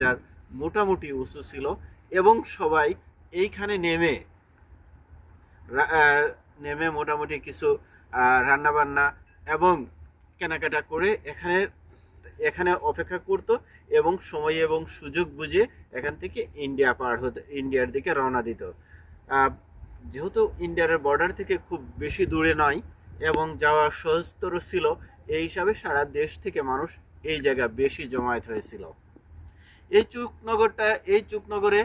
যার মোটামুটি উঁচু ছিল এবং সবাই এইখানে নেমে মোটামুটি কিছু রান্নাবান্না এবং কেনাকাটা করে এখানে এখানে অপেক্ষা করত এবং সময় এবং সুযোগ বুঝে এখান থেকে ইন্ডিয়ার দিকে রওনা দিত। যেহেতু ইন্ডিয়ার বর্ডার থেকে খুব বেশি দূরে নয় এবং যাওয়া সহজতর ছিল, এই হিসাবে সারা দেশ থেকে মানুষ এই জায়গায় বেশি জমায়েত হয়েছিল। এই চুকনগরে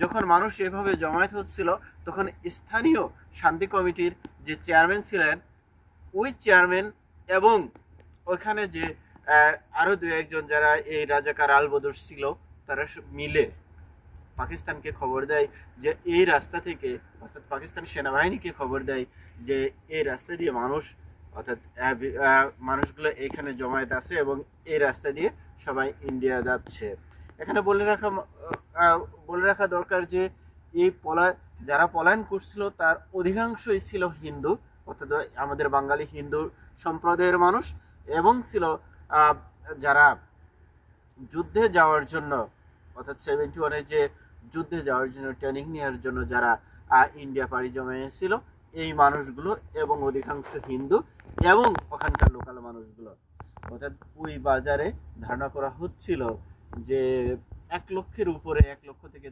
যখন মানুষ এভাবে জমায়েত হচ্ছিল, তখন স্থানীয় শান্তি কমিটির যে চেয়ারম্যান ছিলেন, ওই চেয়ারম্যান এবং ওইখানে যে আরো দু একজন যারা এই রাজাকার আলবদর ছিল, তারা মিলে পাকিস্তানকে খবর দেয় যে এই রাস্তা থেকে, অর্থাৎ পাকিস্তান সেনাবাহিনীকে খবর দেয় যে এই রাস্তা দিয়ে অর্থাৎ মানুষগুলো এখানে জমায়েত আছে এবং এই রাস্তা দিয়ে সবাই ইন্ডিয়া যাচ্ছে। এখানে বলে রাখা দরকার যে এই যারা পলায়ন করছিল তার অধিকাংশই ছিল হিন্দু, অর্থাৎ আমাদের বাঙালি হিন্দু সম্প্রদায়ের মানুষ, এবং ছিল যারা যুদ্ধে যাওয়ার জন্য, অর্থাৎ 71-এ যে যুদ্ধে যাওয়ার জন্য ট্রেনিং নেওয়ার জন্য যারা ইন্ডিয়া পাড়ি জমিয়েছিল, এই মানুষগুলো এবং অধিকাংশ হিন্দু এবং ওখানকার লোকাল মানুষগুলো। অর্থাৎ ওই বাজারে ধারণা করা হচ্ছিল যে 1 লক্ষের উপরে, 1 লক্ষ থেকে